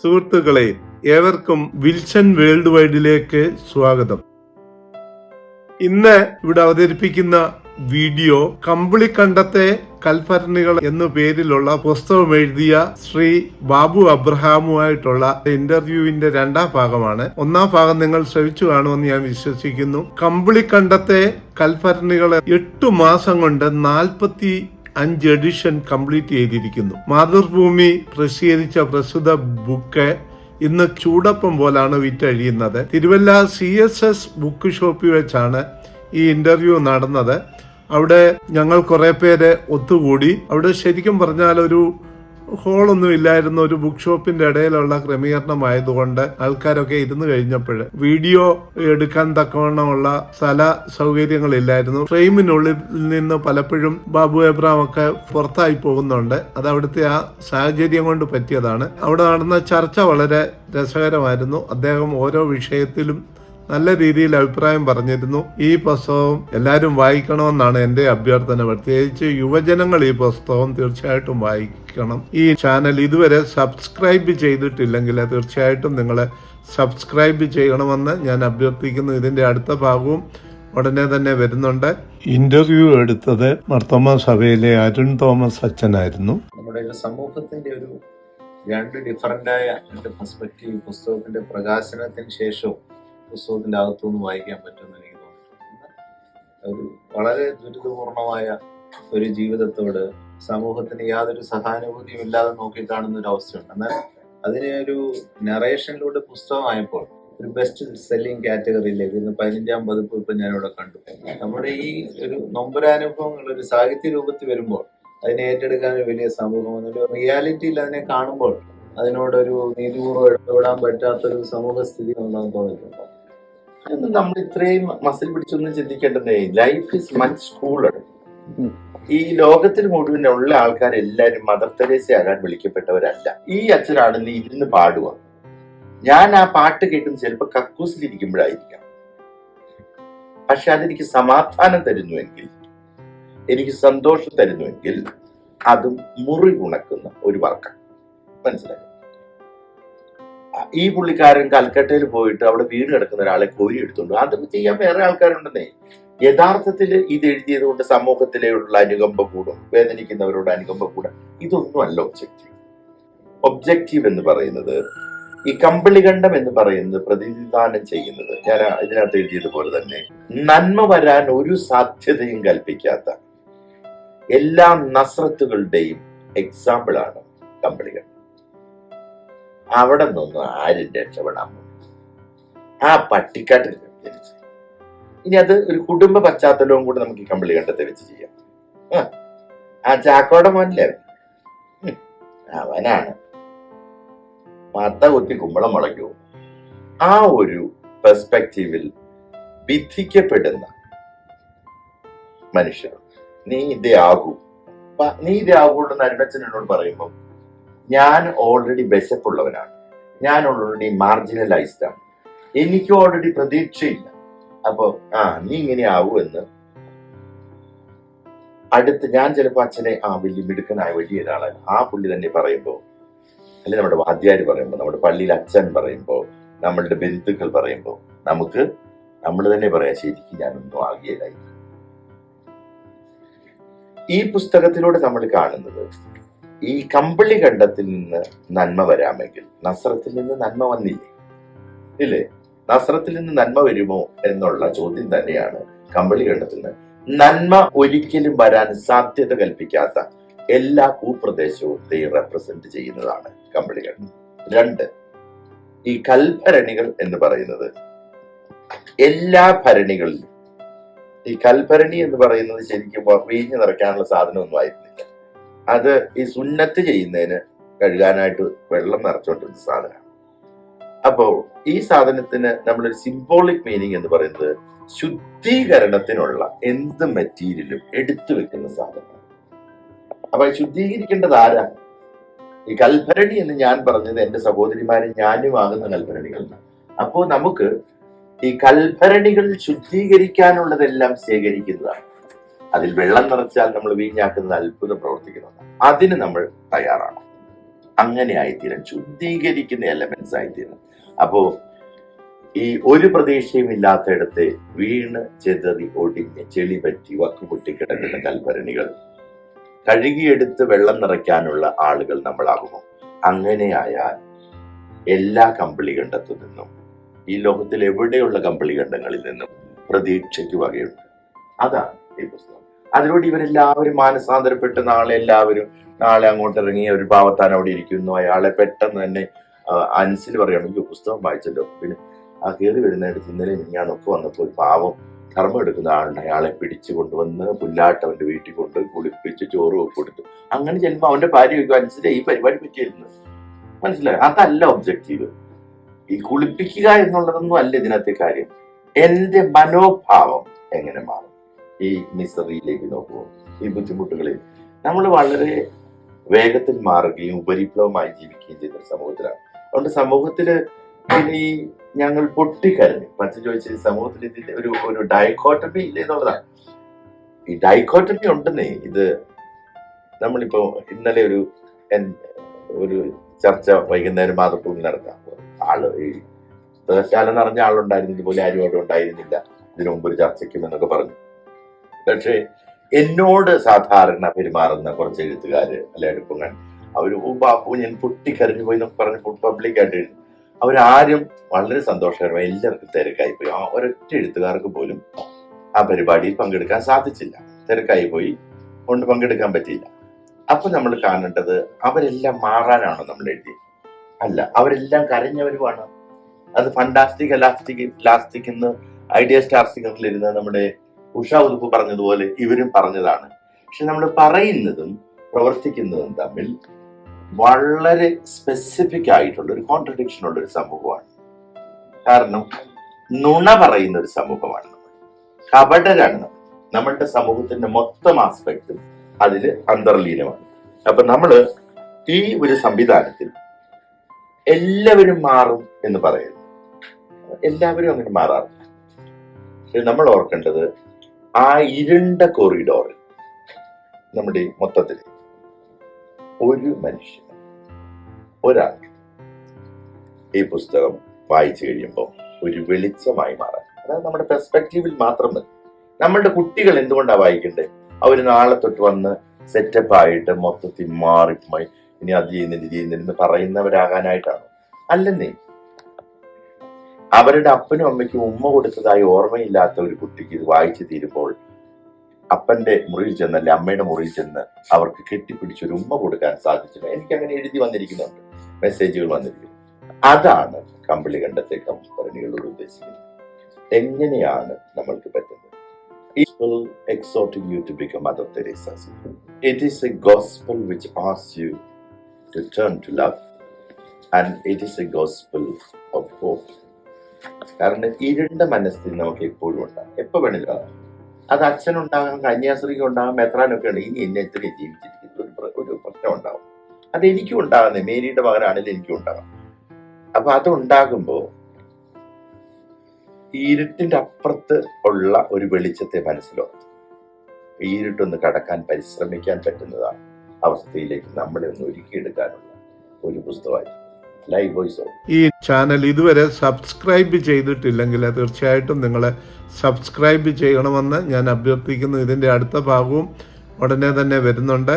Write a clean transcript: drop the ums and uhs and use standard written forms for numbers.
സുഹൃത്തുക്കളെ, ഏവർക്കും Wilson world വൈഡിലേക്ക് സ്വാഗതം. ഇന്ന് ഇവിടെ അവതരിപ്പിക്കുന്ന വീഡിയോ കമ്പിളിക്കണ്ടത്തെ കൽഭരണികൾ എന്നു പേരിലുള്ള പുസ്തകം എഴുതിയ ശ്രീ ബാബു അബ്രഹാമുമായിട്ടുള്ള ഇന്റർവ്യൂവിന്റെ രണ്ടാം ഭാഗമാണ്. ഒന്നാം ഭാഗം നിങ്ങൾ ശ്രവിച്ചു കാണുമെന്ന് ഞാൻ വിശ്വസിക്കുന്നു. കമ്പിളിക്കണ്ടത്തെ കൽഭരണികൾ 8 മാസം കൊണ്ട് 45 എഡിഷൻ കംപ്ലീറ്റ് ചെയ്തിരിക്കുന്നു. മാതൃഭൂമി പ്രസിദ്ധീകരിച്ച പ്രസ്തുത ബുക്ക് ഇന്ന് ചൂടപ്പം പോലാണ് വിറ്റഴിയുന്നത്. തിരുവല്ല CSS ബുക്ക് ഷോപ്പിൽ വെച്ചാണ് ഈ ഇന്റർവ്യൂ നടന്നത്. അവിടെ ഞങ്ങൾ കുറെ പേര് ഒത്തുകൂടി. അവിടെ ശരിക്കും പറഞ്ഞാൽ ഒരു ഹോളൊന്നും ഇല്ലായിരുന്നു. ഒരു ബുക്ക് ഷോപ്പിന്റെ ഇടയിലുള്ള ക്രമീകരണമായതുകൊണ്ട് ആൾക്കാരൊക്കെ ഇരുന്ന് കഴിഞ്ഞപ്പോൾ വീഡിയോ എടുക്കാൻ തക്കവണ്ണമുള്ള സ്ഥല സൗകര്യങ്ങളില്ലായിരുന്നു. ഫ്രെയിമിനുള്ളിൽ നിന്ന് പലപ്പോഴും ബാബു എബ്രഹാം ഒക്കെ പുറത്തായി പോകുന്നുണ്ട്. അത് അവിടുത്തെ ആ സാഹചര്യം കൊണ്ട് പറ്റിയതാണ്. അവിടെ നടന്ന ചർച്ച വളരെ രസകരമായിരുന്നു. അദ്ദേഹം ഓരോ വിഷയത്തിലും നല്ല രീതിയിൽ അഭിപ്രായം പറഞ്ഞിരുന്നു. ഈ പുസ്തകം എല്ലാവരും വായിക്കണമെന്നാണ് എന്റെ അഭ്യർത്ഥന. പ്രത്യേകിച്ച് യുവജനങ്ങൾ ഈ പുസ്തകം തീർച്ചയായിട്ടും വായിക്കണം. ഈ ചാനൽ ഇതുവരെ സബ്സ്ക്രൈബ് ചെയ്തിട്ടില്ലെങ്കിൽ തീർച്ചയായിട്ടും നിങ്ങൾ സബ്സ്ക്രൈബ് ചെയ്യണമെന്ന് ഞാൻ അഭ്യർത്ഥിക്കുന്നു. ഇതിന്റെ അടുത്ത ഭാഗവും ഉടനെ തന്നെ വരുന്നുണ്ട്. ഇന്റർവ്യൂ എടുത്തത് മർത്തോമ സഭയിലെ അരുൺ തോമസ് അച്ഛനായിരുന്നു. നമ്മുടെ സമൂഹത്തിന്റെ ഒരു രണ്ട് ഡിഫറൻ്റായ പെർസ്പെക്റ്റീവ് പുസ്തകത്തിന്റെ പ്രകാശനത്തിന് ശേഷവും പുസ്തകത്തിന്റെ അകത്തുനിന്ന് വായിക്കാൻ പറ്റുമെന്ന് എനിക്ക് തോന്നിയിട്ടുണ്ട്. ഒരു വളരെ ദുരിതപൂർണമായ ഒരു ജീവിതത്തോട് സമൂഹത്തിന് യാതൊരു സഹാനുഭൂതിയും ഇല്ലാതെ നോക്കിക്കാണുന്ന ഒരു അവസ്ഥയുണ്ട്. എന്നാൽ അതിനെ ഒരു നറേഷനിലൂടെ പുസ്തകമായപ്പോൾ ഒരു ബെസ്റ്റ് സെല്ലിംഗ് കാറ്റഗറിയിലേക്ക് ഇന്ന് 15ാം പതിപ്പ് ഇപ്പം ഞാനിവിടെ കണ്ടു. നമ്മുടെ ഈ ഒരു നൊമ്പരാനുഭവങ്ങൾ ഒരു സാഹിത്യ രൂപത്തിൽ വരുമ്പോൾ അതിനെ ഏറ്റെടുക്കാൻ ഒരു വലിയ സമൂഹം, ഒരു റിയാലിറ്റിയിൽ അതിനെ കാണുമ്പോൾ അതിനോടൊരു നീതിപൂർവ്വം ഇടപെടാൻ പറ്റാത്തൊരു സമൂഹസ്ഥിതി ഉണ്ടെന്ന് തോന്നിയിട്ടുണ്ട്. നമ്മൾ ഇത്രയും മസിൽ പിടിച്ചൊന്നും ചിന്തിക്കേണ്ടതേ. Life is much cooler. ഈ ലോകത്തിൽ മുഴുവനുള്ള ആൾക്കാരെല്ലാരും മദർ തെരേസ ആകാൻ വിളിക്കപ്പെട്ടവരല്ല. ഈ അച്ഛനാണെന്ന് ഇരുന്ന് പാടുക. ഞാൻ ആ പാട്ട് കേൾക്കുന്നത് ചിലപ്പോൾ കക്കൂസിലിരിക്കുമ്പോഴായിരിക്കാം. പക്ഷെ അതെനിക്ക് സമാധാനം തരുന്നുവെങ്കിൽ, എനിക്ക് സന്തോഷം തരുന്നുവെങ്കിൽ അതും മുറിവുണക്കുന്ന ഒരു വർക്കാണ്. മനസ്സിലായി? ഈ പുള്ളിക്കാരൻ കൽക്കട്ടയിൽ പോയിട്ട് അവിടെ വീട് കിടക്കുന്ന ഒരാളെ കോരി എടുത്തുകൊണ്ട് അതൊക്കെ ചെയ്യാൻ വേറെ ആൾക്കാരുണ്ടെന്നേ. യഥാർത്ഥത്തിൽ ഇത് എഴുതിയത് കൊണ്ട് സമൂഹത്തിലുള്ള അനുകമ്പ കൂടും, വേദനിക്കുന്നവരോട് അനുകമ്പ കൂടും. ഇതൊന്നുമല്ല ഒബ്ജക്റ്റീവ്. ഒബ്ജക്റ്റീവ് എന്ന് പറയുന്നത് ഈ കമ്പിളികണ്ഠം എന്ന് പറയുന്നത് പ്രതിനിധാനം ചെയ്യുന്നത്, ഞാൻ ഇതിനകത്ത് എഴുതിയതുപോലെ തന്നെ, നന്മ വരാൻ ഒരു സാധ്യതയും കൽപ്പിക്കാത്ത എല്ലാ നസ്രത്തുകളുടെയും എക്സാമ്പിളാണ് കമ്പിളികണ്ഠം. അവിടെ നിന്നൊന്നും ആരും രക്ഷപ്പെടാൻ പോകും. ആ പട്ടിക്കാട്ടിൽ ജനിച്ചു. ഇനി അത് ഒരു കുടുംബ പശ്ചാത്തലവും കൂടെ നമുക്ക് ഈ കമ്പിളികണ്ഠത്തെ വെച്ച് ചെയ്യാം. ആ ചാക്കോടെ മോനില്ലേ, അവനാണ് മത്ത കുത്തി കുമ്പളം മുളയ്ക്കൂ. ആ ഒരു പെർസ്പെക്റ്റീവിൽ വിധിക്കപ്പെടുന്ന മനുഷ്യർ, നീ ഇതേ ആകൂ, നീ ഇതേ ആകുള്ളൂ എന്ന് അരുണച്ചൻ എന്നോട് പറയുമ്പോൾ ഞാൻ ഓൾറെഡി വിശപ്പുള്ളവനാണ്, ഞാൻ ഓൾറെഡി മാർജിനലൈസ്ഡ് ആണ്, എനിക്ക് ഓൾറെഡി പ്രതീക്ഷയില്ല. അപ്പൊ നീ ഇങ്ങനെ ആവൂ എന്ന് അടുത്ത് ഞാൻ ചിലപ്പോൾ അച്ഛനെ വലിയ മിടുക്കനായ വലിയ ഒരാളാണ് ആ പുള്ളി തന്നെ പറയുമ്പോൾ, അല്ലെ നമ്മുടെ വാദ്യാര് പറയുമ്പോൾ, നമ്മുടെ പള്ളിയിൽ അച്ഛൻ പറയുമ്പോൾ, നമ്മളുടെ ബന്ധുക്കൾ പറയുമ്പോൾ നമ്മൾ തന്നെ പറയാം, ശരിക്കും ഞാനൊന്നും ആകിയതായി. ഈ പുസ്തകത്തിലൂടെ നമ്മൾ കാണുന്നത് ഈ കമ്പിളികണ്ഠത്തിൽ നിന്ന് നന്മ വരാമെങ്കിൽ നസ്രത്തിൽ നിന്ന് നന്മ വന്നില്ലേ, ഇല്ലേ? നസ്രത്തിൽ നിന്ന് നന്മ വരുമോ എന്നുള്ള ചോദ്യം തന്നെയാണ് കമ്പിളികണ്ഠത്തിൽ നിന്ന്. നന്മ ഒരിക്കലും വരാൻ സാധ്യത കൽപ്പിക്കാത്ത എല്ലാ ഭൂപ്രദേശത്തെയും റെപ്രസെന്റ് ചെയ്യുന്നതാണ് കമ്പിളികണ്ഠം. 2, ഈ കൽഭരണികൾ എന്ന് പറയുന്നത് എല്ലാ ഭരണികളിലും, ഈ കൽഭരണി എന്ന് പറയുന്നത് ശരിക്കും വീഞ്ഞ് നിറയ്ക്കാനുള്ള സാധനമൊന്നും ആയിരുന്നില്ല. അത് ഈ സുന്നത്ത് ചെയ്യുന്നതിന് കഴുകാനായിട്ട് വെള്ളം നിറച്ചോണ്ടിരുന്ന സാധനമാണ്. അപ്പോ ഈ സാധനത്തിന് നമ്മളൊരു സിംബോളിക് മീനിങ് എന്ന് പറയുന്നത് ശുദ്ധീകരണത്തിനുള്ള എന്ത് മെറ്റീരിയലും എടുത്തു വെക്കുന്ന സാധനമാണ്. അപ്പൊ ശുദ്ധീകരിക്കേണ്ടത് ആരാ? ഈ കൽഭരണി എന്ന് ഞാൻ പറഞ്ഞത് എന്റെ സഹോദരിമാരെ ഞാനും ആകുന്ന കൽഭരണികളാണ്. അപ്പോ നമുക്ക് ഈ കൽഭരണികൾ ശുദ്ധീകരിക്കാനുള്ളതെല്ലാം ശേഖരിക്കുന്നതാണ്. അതിൽ വെള്ളം നിറച്ചാൽ നമ്മൾ വീഞ്ഞാക്കുന്നത് അത്ഭുതം പ്രവർത്തിക്കുന്നതാണ്. അതിന് നമ്മൾ തയ്യാറാണ്. അങ്ങനെ ആയിത്തീരാൻ, ശുദ്ധീകരിക്കുന്ന എലമെന്റ്സ് ആയിത്തീരാൻ. അപ്പോ ഈ ഒരു പ്രതീക്ഷയും ഇല്ലാത്തയിടത്ത് വീണ് ചെതറി ഒടിഞ്ഞ് ചെളി പറ്റി വക്കുപൊട്ടി കിടക്കുന്ന കൽഭരണികൾ കഴുകിയെടുത്ത് വെള്ളം നിറയ്ക്കാനുള്ള ആളുകൾ നമ്മളാകുമോ? അങ്ങനെയായാൽ എല്ലാ കമ്പിളികണ്ഡത്തു നിന്നും, ഈ ലോകത്തിൽ എവിടെയുള്ള കമ്പിളികണ്ഡങ്ങളിൽ നിന്നും പ്രതീക്ഷയ്ക്ക് വകയുണ്ട്. അതാണ് ഈ പുസ്തകം. അതിലൂടെ ഇവരെല്ലാവരും മാനസാന്തരപ്പെട്ട് നാളെ അങ്ങോട്ട് ഇറങ്ങി ഒരു പാവത്താൻ അവിടെ ഇരിക്കുന്നു. അയാളെ പെട്ടെന്ന് തന്നെ അൻസിൽ പറയണം, ഈ പുസ്തകം വായിച്ചല്ലോ. പിന്നെ ആ കയറി വരുന്നിടത്ത് ഇന്നലെ ഞാനൊക്കെ വന്നപ്പോൾ ഒരു പാവം കർമ്മം എടുക്കുന്ന ആളുണ്ട്, അയാളെ പിടിച്ചു കൊണ്ടുവന്ന് പുല്ലാട്ട് അവന്റെ വീട്ടിൽ കൊണ്ട് കുളിപ്പിച്ച് ചോറ് കൊടുത്തു. അങ്ങനെ ചെല്ലുമ്പോൾ അവന്റെ ഭാര്യ ചോദിക്കും, അൻസിലെ ഈ പരിപാടി പറ്റിയിരുന്നു. മനസ്സിലായോ? അതല്ല ഒബ്ജക്റ്റീവ്. ഈ കുളിപ്പിക്കുക എന്നുള്ളതൊന്നും അല്ല ഇതിനകത്തെ കാര്യം. എന്റെ മനോഭാവം എങ്ങനെ മാറും ഈ മിസറിയിലേക്ക് നോക്കുമ്പോൾ, ഈ ബുദ്ധിമുട്ടുകളിൽ നമ്മൾ വളരെ വേഗത്തിൽ മാറുകയും ഉപരിപ്ലവമായി ജീവിക്കുകയും ചെയ്യുന്ന സമൂഹത്തിലാണ്. അതുകൊണ്ട് സമൂഹത്തില് ഈ ഞങ്ങൾ പൊട്ടിക്കരഞ്ഞു പച്ച ചോദിച്ച സമൂഹത്തിൽ ഇതിന്റെ ഒരു ഡൈക്കോട്ടമി ഇല്ല എന്നുള്ളതാണ്. ഈ ഡൈക്കോട്ടമി ഉണ്ടെന്നേ. ഇത് നമ്മളിപ്പോ ഇന്നലെ ഒരു ചർച്ച വൈകുന്നേരം മാതൃഭൂമി നടക്കാം. ആള് ഈ പുസ്തകശാല നിറഞ്ഞ ആളുണ്ടായിരുന്നു, ഇതുപോലെ ആരും അവിടെ ഉണ്ടായിരുന്നില്ല ഇതിനു മുമ്പ് ഒരു ചർച്ചയ്ക്കും എന്നൊക്കെ പറഞ്ഞു. പക്ഷേ എന്നോട് സാധാരണ പെരുമാറുന്ന കുറച്ച് എഴുത്തുകാര് അല്ലെ അടുപ്പങ്ങൾ, അവര് ബാപ്പു ഞാൻ പൊട്ടിക്കരഞ്ഞു പോയി എന്നൊക്കെ പറഞ്ഞ് പബ്ലിക്കായിട്ട് എഴുതും. അവരാരും വളരെ സന്തോഷകരമായി എല്ലാവർക്കും തിരക്കായി പോയി. ആ ഒരൊറ്റ എഴുത്തുകാർക്ക് പോലും ആ പരിപാടിയിൽ പങ്കെടുക്കാൻ സാധിച്ചില്ല, തിരക്കായി പോയി കൊണ്ട് പങ്കെടുക്കാൻ പറ്റിയില്ല. അപ്പൊ നമ്മൾ കാണേണ്ടത് അവരെല്ലാം മാറാനാണോ നമ്മൾ എഴുതി? അല്ല, അവരെല്ലാം കരഞ്ഞവരുമാണ്. അത് ഫണ്ടാസ്റ്റിക് ലാസ്റ്റിക് എന്ന് ഐഡിയ സ്റ്റാർ സിംഗറിലിരുന്ന് നമ്മുടെ ഉഷ ഉതുപ്പ് പറഞ്ഞതുപോലെ ഇവരും പറഞ്ഞതാണ്. പക്ഷെ നമ്മൾ പറയുന്നതും പ്രവർത്തിക്കുന്നതും തമ്മിൽ വളരെ സ്പെസിഫിക് ആയിട്ടുള്ള ഒരു കോൺട്രഡിക്ഷൻ ഉള്ള ഒരു സമൂഹമാണ്. കാരണം നുണ പറയുന്ന ഒരു സമൂഹമാണ് നമ്മൾ, കപടരാണ് നമ്മളുടെ സമൂഹത്തിന്റെ മൊത്തം ആസ്പെക്റ്റും അതിൽ അന്തർലീനമാണ്. അപ്പൊ നമ്മള് ഈ ഒരു സംവിധാനത്തിൽ എല്ലാവരും മാറും എന്ന് പറയുന്നു. എല്ലാവരും അങ്ങനെ മാറാറില്ല. പക്ഷെ നമ്മൾ ഓർക്കേണ്ടത് ആ ഇരുണ്ട കോറിഡോറിൽ നമ്മുടെ മൊത്തത്തിൽ ഒരു മനുഷ്യൻ, ഒരാൾ ഈ പുസ്തകം വായിച്ചു കഴിയുമ്പോൾ ഒരു വെളിച്ചമായി മാറാൻ, അതായത് നമ്മുടെ പെർസ്പെക്റ്റീവിൽ മാത്രം മതി. നമ്മളുടെ കുട്ടികൾ എന്തുകൊണ്ടാണ് വായിക്കണ്ടേ? അവർ നാളെ തൊട്ട് വന്ന് സെറ്റപ്പ് ആയിട്ട് മൊത്തത്തിൽ മാറിപ്പോയി ഇനി അത് ചെയ്യുന്നില്ലെന്ന് പറയുന്നവരാകാനായിട്ടാണ്? അല്ലെന്നേ. അവരുടെ അപ്പനും അമ്മയ്ക്കും ഉമ്മ കൊടുത്തതായി ഓർമ്മയില്ലാത്ത ഒരു കുട്ടിക്ക് ഇത് വായിച്ചു തീരുമ്പോൾ അപ്പന്റെ മുറിയിൽ ചെന്ന് അല്ലെ അമ്മയുടെ മുറിയിൽ ചെന്ന് അവർക്ക് കെട്ടിപ്പിടിച്ചൊരു ഉമ്മ കൊടുക്കാൻ സാധിച്ചില്ല. എനിക്ക് അങ്ങനെ എഴുതി വന്നിരിക്കുന്നുണ്ട്, മെസ്സേജുകൾ വന്നിരിക്കുന്നു. അതാണ് കമ്പിളികണ്ഡത്തെ കമ്പരണികളോട് ഉദ്ദേശിക്കുന്നത്. എങ്ങനെയാണ് നമ്മൾക്ക് പറ്റുന്നത്? It will exhorting you to become Mother Teresa. It is a gospel which asks you to turn to love, and it is a gospel of hope. കാരണം ഇരുണ്ട മനസ്സിൽ നമുക്ക് എപ്പോഴും ഉണ്ടാകും, എപ്പോ വേണമെങ്കിലും. അത് അച്ഛനുണ്ടാകാം, കന്യാസ്ത്രീക്ക് ഉണ്ടാകാം, മെത്രാനൊക്കെ ഉണ്ട്. ഇനി എന്നെ എത്ര ജീവിച്ചിരിക്കുന്ന ഒരു പ്രശ്നം ഉണ്ടാവും. അത് എനിക്കും ഉണ്ടാകുന്നത്, മേരിയുടെ മകനാണെങ്കിലും എനിക്കും ഉണ്ടാകാം. അപ്പൊ അത് ഉണ്ടാകുമ്പോ ഈ ഇരുട്ടിന്റെ അപ്പുറത്ത് ഉള്ള ഒരു വെളിച്ചത്തെ മനസ്സിലോർത്ത് ഈ ഇരുട്ടൊന്ന് കടക്കാൻ പരിശ്രമിക്കാൻ പറ്റുന്നതാണ് അവസ്ഥയിലേക്ക് നമ്മളെ ഒന്ന് ഒരുക്കിയെടുക്കാനുള്ള ഒരു പുസ്തകമായി ലൈവ് വോയിസ്. ഈ ചാനൽ ഇതുവരെ സബ്സ്ക്രൈബ് ചെയ്തിട്ടില്ലെങ്കിൽ തീർച്ചയായിട്ടും നിങ്ങൾ സബ്സ്ക്രൈബ് ചെയ്യണമെന്ന് ഞാൻ അഭ്യർത്ഥിക്കുന്നു. ഇതിൻ്റെ അടുത്ത ഭാഗവും ഉടനെ തന്നെ വരുന്നുണ്ട്.